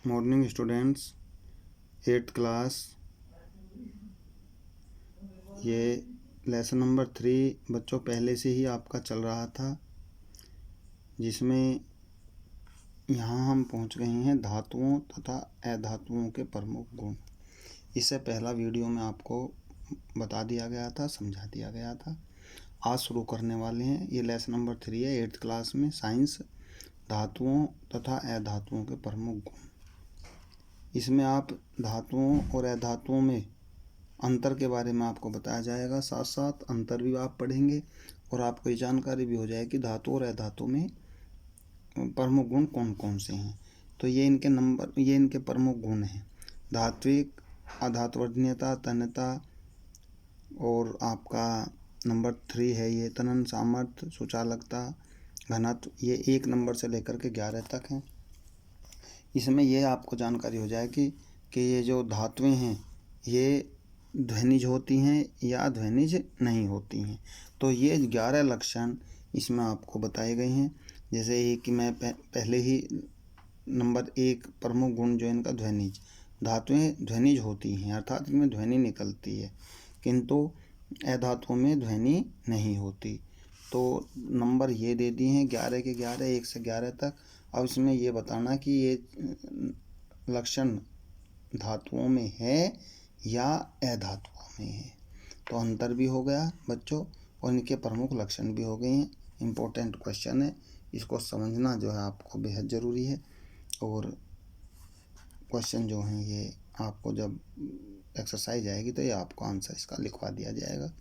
Morning students, 8th class. ये lesson number 3 बच्चों पहले से ही आपका चल रहा था, जिसमें यहाँ हम पहुँच गए हैं धातुओं तथा अधातुओं के प्रमुख गुण। इससे पहला वीडियो में आपको बता दिया गया था, समझा दिया गया था। आज शुरू करने वाले हैं। ये लेसन नंबर 3 है 8th क्लास में, साइंस, धातुओं तथा अधातुओं के प्रमुख गुण। इसमें आप धातुओं और अधातुओं में अंतर के बारे में आपको बताया जाएगा, साथ साथ अंतर भी आप पढ़ेंगे और आपको ये जानकारी भी हो जाएगी कि धातु और अधातु में प्रमुख गुण कौन कौन से हैं। तो ये इनके प्रमुख गुण हैं। धात्विक, अधात्वजन्यता, तन्यता, और आपका नंबर 3 है ये तनन सामर्थ्य, सुचालकता, घनत्व। ये 1 नंबर से लेकर के 11 तक हैं। इसमें यह आपको जानकारी हो जाएगी कि ये जो धातुएं हैं ये ध्वनिज होती हैं या ध्वनिज नहीं होती हैं। तो ये 11 लक्षण इसमें आपको बताए गए हैं। जैसे ये कि मैं पहले ही नंबर 1 प्रमुख गुण जो इनका ध्वनिज, धातुएं ध्वनिज होती हैं अर्थात इनमें ध्वनि निकलती है, किंतु अधातुओं में ध्वनि नहीं होती। तो नंबर ये दे दिए हैं 11 के 11, 1 से 11 तक। अब इसमें ये बताना कि ये लक्षण धातुओं में है या अधातुओं में है। तो अंतर भी हो गया बच्चों और इनके प्रमुख लक्षण भी हो गए हैं। इम्पोर्टेंट क्वेश्चन है, इसको समझना जो है आपको बेहद ज़रूरी है। और क्वेश्चन जो हैं ये आपको जब एक्सरसाइज आएगी तो ये आपको आंसर इसका लिखवा दिया जाएगा।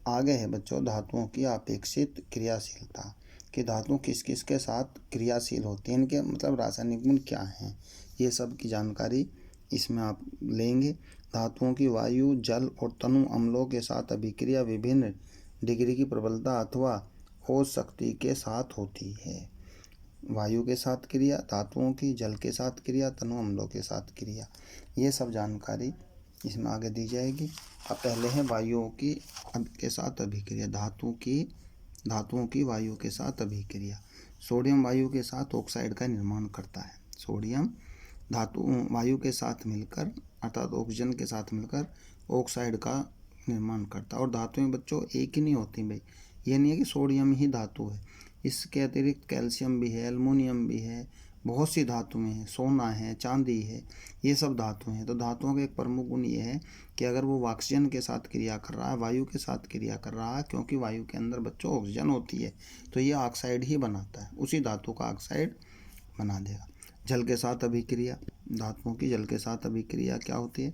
आगे है बच्चों धातुओं की अपेक्षित क्रियाशीलता, कि धातु किस किस के साथ क्रियाशील होती हैं, इनके मतलब रासायनिक गुण क्या हैं, ये सब की जानकारी इसमें आप लेंगे। धातुओं की वायु, जल और तनु अम्लों के साथ अभिक्रिया विभिन्न डिग्री की प्रबलता अथवा ठोस शक्ति के साथ होती है। वायु के साथ क्रिया धातुओं की, जल के साथ क्रिया, तनु अम्लों के साथ क्रिया, ये सब जानकारी इसमें आगे दी जाएगी। अब पहले है वायुओं की के साथ अभिक्रिया, धातुओं की वायु के साथ अभिक्रिया। सोडियम वायु के साथ ऑक्साइड का निर्माण करता है। सोडियम धातु वायु के साथ मिलकर अर्थात ऑक्सीजन के साथ मिलकर ऑक्साइड का निर्माण करता है। और धातुएं बच्चों एक ही नहीं होती भाई, ये नहीं है कि सोडियम ही धातु है, इसके अतिरिक्त कैल्शियम भी है, एल्युमिनियम भी है, बहुत सी धातुएं हैं, सोना है, चांदी है, ये सब धातुएं हैं। तो धातुओं का एक प्रमुख गुण ये है कि अगर वो ऑक्सीजन के साथ क्रिया कर रहा है, वायु के साथ क्रिया कर रहा है, क्योंकि वायु के अंदर बच्चों ऑक्सीजन होती है, तो ये ऑक्साइड ही बनाता है, उसी धातु का ऑक्साइड बना देगा। जल के साथ अभिक्रिया, धातुओं की जल के साथ अभिक्रिया क्या होती है,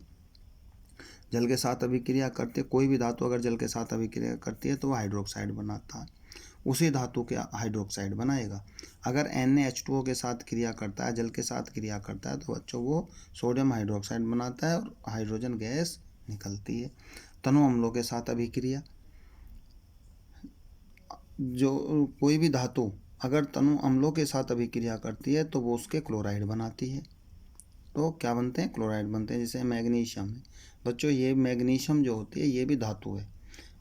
जल के साथ अभिक्रिया करते कोई भी धातु अगर जल के साथ अभिक्रिया करती है तो वह हाइड्रोक्साइड बनाता है, उसी धातु के हाइड्रोक्साइड बनाएगा। अगर NaH2O के साथ क्रिया करता है, जल के साथ क्रिया करता है, तो बच्चों वो सोडियम हाइड्रोक्साइड बनाता है और हाइड्रोजन गैस निकलती है। तनु अम्लों के साथ अभिक्रिया, जो कोई भी धातु अगर तनु अम्लों के साथ अभिक्रिया करती है तो वो उसके क्लोराइड बनाती है। तो क्या बनते हैं, क्लोराइड बनते हैं। जैसे मैग्नीशियम है बच्चों, ये मैग्नीशियम जो होती है ये भी धातु है,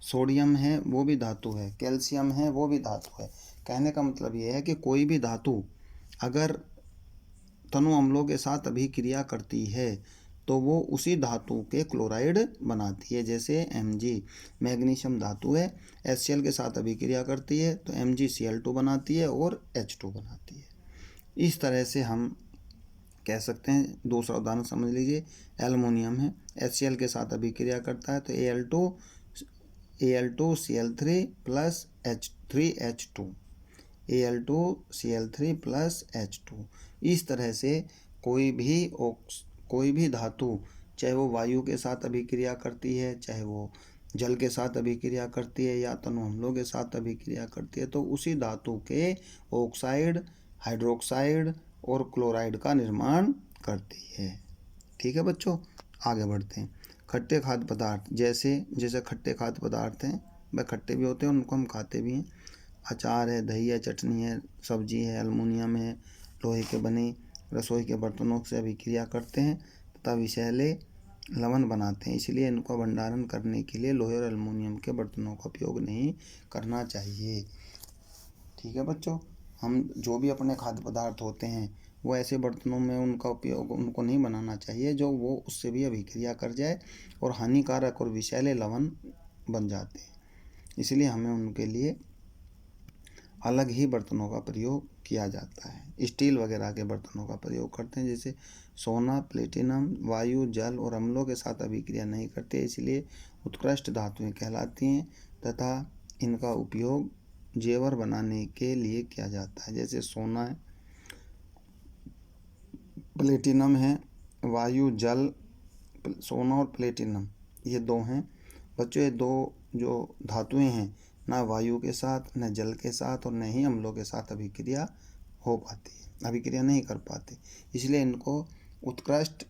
सोडियम है वो भी धातु है, कैल्शियम है वो भी धातु है। कहने का मतलब ये है कि कोई भी धातु अगर तनु अम्लों के साथ अभिक्रिया करती है तो वो उसी धातु के क्लोराइड बनाती है। जैसे Mg मैग्नीशियम धातु है, HCl के साथ अभिक्रिया करती है तो MgCl2 बनाती है और H2 बनाती है। इस तरह से हम कह सकते हैं। दूसरा उदाहरण समझ लीजिए, एल्युमिनियम है, HCl के साथ अभिक्रिया करता है तो Al2Cl3 plus H3H2, Al2Cl3 plus H2। इस तरह से कोई भी धातु चाहे वो वायु के साथ अभिक्रिया करती है, चाहे वो जल के साथ अभिक्रिया करती है या तनु अम्लों के साथ अभिक्रिया करती है, तो उसी धातु के ऑक्साइड, हाइड्रोक्साइड और क्लोराइड का निर्माण करती है। ठीक है बच्चों, आगे बढ़ते हैं। खट्टे खाद्य पदार्थ, जैसे खट्टे खाद्य पदार्थ हैं, वह खट्टे भी होते हैं, उनको हम खाते भी हैं। अचार है, दही है, चटनी है, सब्जी है, एल्युमिनियम है, लोहे के बने रसोई के बर्तनों से अभिक्रिया करते हैं तथा विषैले लवण बनाते हैं। इसलिए इनको भंडारण करने के लिए लोहे और एल्युमिनियम के बर्तनों का उपयोग नहीं करना चाहिए। ठीक है बच्चों, हम जो भी अपने खाद्य पदार्थ होते हैं वो ऐसे बर्तनों में उनका उपयोग उनको नहीं बनाना चाहिए जो वो उससे भी अभिक्रिया कर जाए और हानिकारक और विषैले लवण बन जाते हैं। इसलिए हमें उनके लिए अलग ही बर्तनों का प्रयोग किया जाता है। स्टील वगैरह के बर्तनों का प्रयोग करते हैं, जैसे सोना, प्लेटिनम वायु, जल और अम्लों के साथ अभिक्रिया नहीं करते, इसलिए उत्कृष्ट धातुएं कहलाती हैं तथा इनका उपयोग जेवर बनाने के लिए किया जाता है। जैसे सोना है, प्लेटिनम है, वायु, जल, सोना और प्लेटिनम ये दो हैं बच्चों। ये दो जो धातुएं हैं ना वायु के साथ, न जल के साथ और न ही अम्लों के साथ अभिक्रिया हो पाती है, अभिक्रिया नहीं कर पाते, इसलिए इनको उत्कृष्ट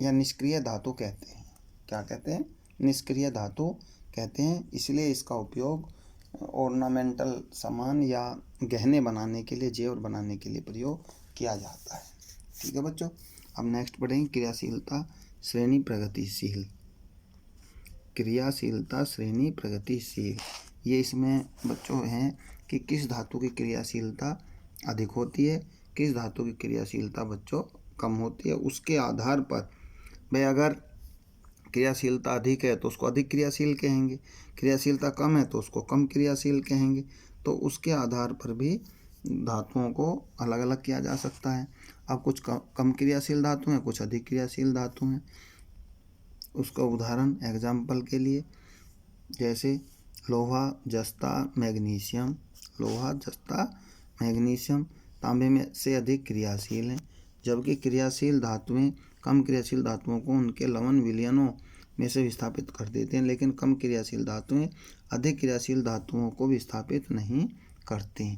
या निष्क्रिय धातु कहते हैं। क्या कहते हैं? निष्क्रिय धातु कहते हैं। इसलिए इसका उपयोग ऑर्नामेंटल सामान या गहने बनाने के लिए, जेवर बनाने के लिए प्रयोग किया जाता है। ठीक है बच्चों, अब नेक्स्ट पढ़ेंगे क्रियाशीलता श्रेणी प्रगतिशील। क्रियाशीलता श्रेणी प्रगतिशील, ये इसमें बच्चों हैं कि किस धातु की क्रियाशीलता अधिक होती है, किस धातु की क्रियाशीलता बच्चों कम होती है। उसके आधार पर भाई अगर क्रियाशीलता अधिक है तो उसको अधिक क्रियाशील कहेंगे, क्रियाशीलता कम है तो उसको कम क्रियाशील कहेंगे। तो उसके आधार पर भी धातुओं को अलग अलग किया जा सकता है। अब कुछ कम क्रियाशील धातु हैं, कुछ अधिक क्रियाशील धातु हैं। उसका उदाहरण एग्जाम्पल के लिए जैसे लोहा, जस्ता, मैग्नीशियम। लोहा, जस्ता, मैग्नीशियम तांबे में से अधिक क्रियाशील हैं, जबकि क्रियाशील धातुएं कम क्रियाशील धातुओं को उनके लवण विलयनों में से विस्थापित कर देते हैं, लेकिन कम क्रियाशील धातुएं अधिक क्रियाशील धातुओं को विस्थापित नहीं करती।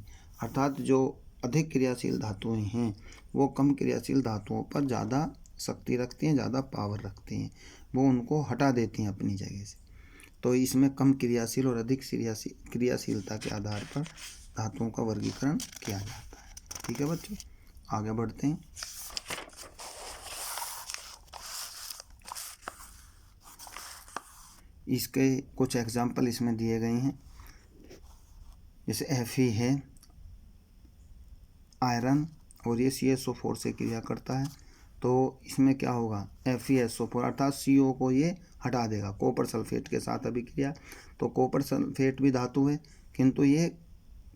अर्थात जो अधिक क्रियाशील धातुएं हैं वो कम क्रियाशील धातुओं पर ज़्यादा शक्ति रखती हैं, ज़्यादा पावर रखती हैं, वो उनको हटा देती हैं अपनी जगह से। तो इसमें कम क्रियाशील और अधिक क्रियाशीलता के आधार पर धातुओं का वर्गीकरण किया जाता है। ठीक है बच्चों, आगे बढ़ते हैं। इसके कुछ एग्जाम्पल इसमें दिए गए हैं, जैसे Fe है आयरन और ये CSO4 से क्रिया करता है, तो इसमें क्या होगा FeSO4 अर्थात CO को ये हटा देगा कॉपर सल्फेट के साथ अभिक्रिया। तो कॉपर सल्फेट भी धातु है किंतु ये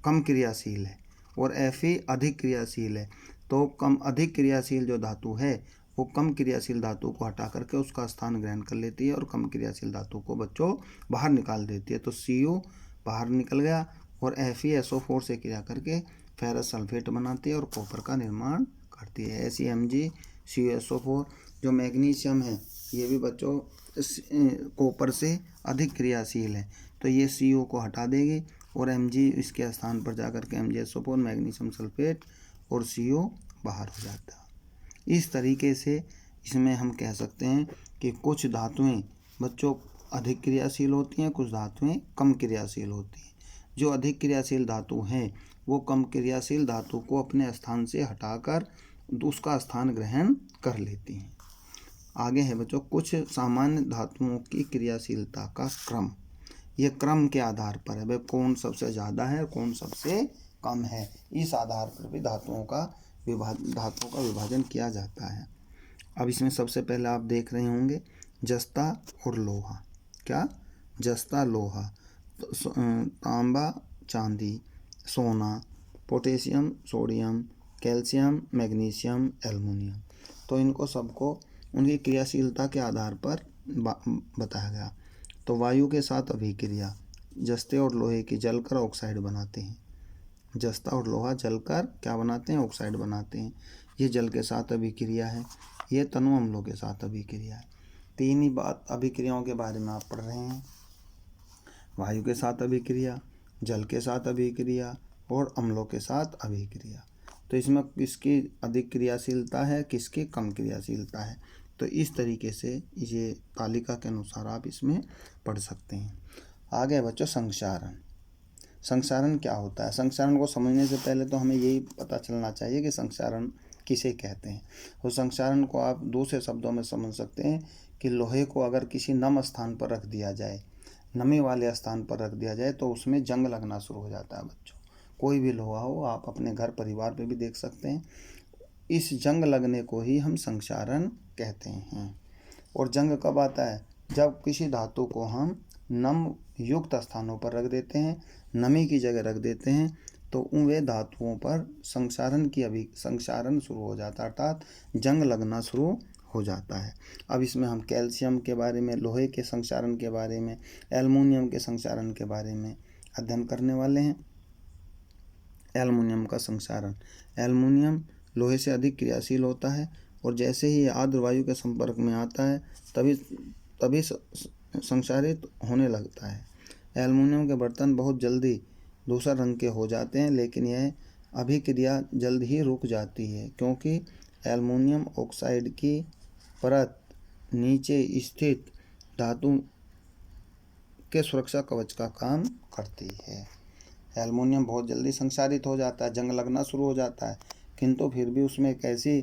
कम क्रियाशील है और Fe अधिक क्रियाशील है। तो कम अधिक क्रियाशील जो धातु है वो कम क्रियाशील धातु को हटा करके उसका स्थान ग्रहण कर लेती है और कम क्रियाशील धातु को बच्चों बाहर निकाल देती है। तो CO बाहर निकल गया और FeSO4 से क्रिया करके फेरस सल्फेट बनाती है और कॉपर का निर्माण करती है। ऐसी MgCuSO4। जो मैग्नीशियम है ये भी बच्चों कॉपर से अधिक क्रियाशील है, तो ये CO को हटा देगी और Mg इसके स्थान पर जाकर के MgSO4 मैग्नीशियम सल्फेट और CO बाहर हो जाता है। इस तरीके से इसमें हम कह सकते हैं कि कुछ धातुएं बच्चों अधिक क्रियाशील होती हैं, कुछ धातुएं कम क्रियाशील होती हैं। जो अधिक क्रियाशील धातु हैं वो कम क्रियाशील धातु को अपने स्थान से हटाकर उसका स्थान ग्रहण कर लेती हैं। आगे है बच्चों कुछ सामान्य धातुओं की क्रियाशीलता का क्रम। ये क्रम के आधार पर है, भाई कौन सबसे ज़्यादा है और कौन सबसे कम है, इस आधार पर भी धातुओं का विभाजन किया जाता है। अब इसमें सबसे पहले आप देख रहे होंगे जस्ता और लोहा। क्या? जस्ता, लोहा, तांबा, चांदी, सोना, potassium, sodium, calcium, magnesium, aluminium. तो इनको सबको उनकी क्रियाशीलता के आधार पर बताया गया। तो वायु के साथ अभिक्रिया जस्ते और लोहे की जलकर ऑक्साइड बनाते हैं। जस्ता और लोहा जलकर क्या बनाते हैं? ऑक्साइड बनाते हैं। ये जल के साथ अभिक्रिया है, ये तनु अम्लों के साथ अभिक्रिया है। तीन ही बात अभिक्रियाओं के बारे में आप पढ़ रहे हैं, वायु के साथ अभिक्रिया, जल के साथ अभिक्रिया और अम्लों के साथ अभिक्रिया। तो इसमें किसकी अधिक क्रियाशीलता है, किसकी कम क्रियाशीलता है, तो इस तरीके से ये तालिका के अनुसार आप इसमें पढ़ सकते हैं। आगे बच्चों संक्षारण। संक्षारण क्या होता है? संक्षारण को समझने से पहले तो हमें यही पता चलना चाहिए कि संक्षारण किसे कहते हैं। और संक्षारण को आप दूसरे शब्दों में समझ सकते हैं कि लोहे को अगर किसी नम स्थान पर रख दिया जाए, नमी वाले स्थान पर रख दिया जाए, तो उसमें जंग लगना शुरू हो जाता है बच्चों। कोई भी लोहा हो, आप अपने घर परिवार पे भी देख सकते हैं, इस जंग लगने को ही हम संक्षारण कहते हैं। और जंग कब आता है? जब किसी धातु को हम नम युक्त स्थानों पर रख देते हैं, नमी की जगह रख देते हैं, तो उन वे धातुओं पर संक्षारण शुरू हो जाता है, अर्थात जंग लगना शुरू हो जाता है। अब इसमें हम कैल्शियम के बारे में, लोहे के संक्षारण के बारे में, एल्युमिनियम के संक्षारण के बारे में अध्ययन करने वाले हैं। एल्युमिनियम का संक्षारण, एल्युमिनियम लोहे से अधिक क्रियाशील होता है और जैसे ही आर्द्र वायु के संपर्क में आता है तभी संक्षारित होने लगता है। एल्युमिनियम के बर्तन बहुत जल्दी धूसर रंग के हो जाते हैं, लेकिन यह अभिक्रिया जल्द ही रुक जाती है क्योंकि एल्युमिनियम ऑक्साइड की परत नीचे स्थित धातु के सुरक्षा कवच का काम करती है। एल्युमिनियम बहुत जल्दी संक्षारित हो जाता है, जंग लगना शुरू हो जाता है, किंतु फिर भी उसमें एक ऐसी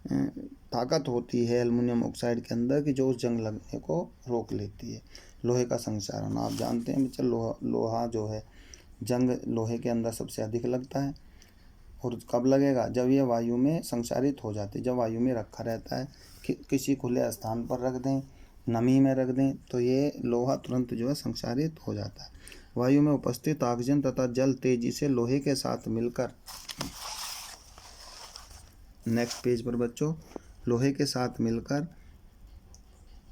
ताकत होती है एल्युमिनियम ऑक्साइड के अंदर कि जो उस जंग लगने को रोक लेती है। लोहे का संक्षारण, आप जानते हैं बच्चे, लोहा जो है जंग लोहे के अंदर सबसे अधिक लगता है। और कब लगेगा? जब यह वायु में संक्षारित हो जाती है, जब वायु में रखा रहता है, किसी खुले स्थान पर रख दें, नमी में रख दें, तो ये लोहा तुरंत जो है संक्षारित हो जाता है। वायु में उपस्थित ऑक्सीजन तथा जल तेजी से लोहे के साथ मिलकर, नेक्स्ट पेज पर बच्चों, लोहे के साथ मिलकर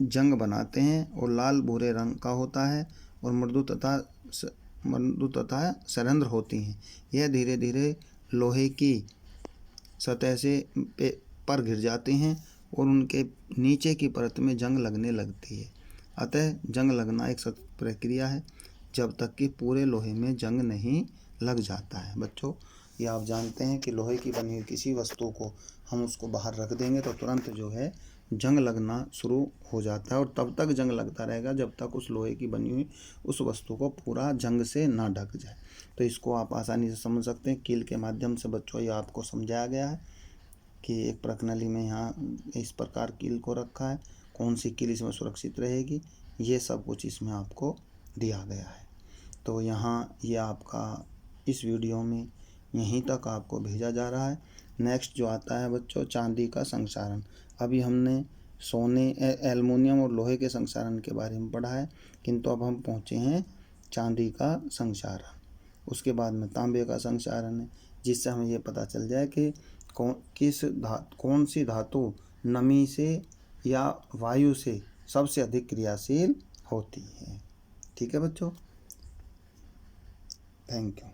जंग बनाते हैं और लाल भूरे रंग का होता है और मृदु तथा सरंध्र होती हैं। यह धीरे धीरे लोहे की सतह से पर गिर जाते हैं और उनके नीचे की परत में जंग लगने लगती है। अतः जंग लगना एक सतत प्रक्रिया है जब तक कि पूरे लोहे में जंग नहीं लग जाता है। बच्चों, ये आप जानते हैं कि लोहे की बनी हुई किसी वस्तु को हम उसको बाहर रख देंगे तो तुरंत जो है जंग लगना शुरू हो जाता है और तब तक जंग लगता रहेगा जब तक उस लोहे की बनी हुई उस वस्तु को पूरा जंग से ना ढक जाए। तो इसको आप आसानी से समझ सकते हैं। कील के माध्यम से बच्चों ये आपको समझाया गया है कि एक प्रणाली में यहाँ इस प्रकार कील को रखा है, कौन सी कील इसमें सुरक्षित रहेगी, ये सब कुछ इसमें आपको दिया गया है। तो यहाँ ये आपका इस वीडियो में यहीं तक आपको भेजा जा रहा है। नेक्स्ट जो आता है बच्चों, चांदी का संक्षारण। अभी हमने सोने, एल्युमिनियम और लोहे के संक्षारण के बारे में पढ़ा है, किंतु अब हम पहुँचे हैं चांदी का संक्षारण। उसके बाद में तांबे का संक्षारण है, जिससे हमें ये पता चल जाए कि कौन सी धातु नमी से या वायु से सबसे अधिक क्रियाशील होती है। ठीक है बच्चों, थैंक यू।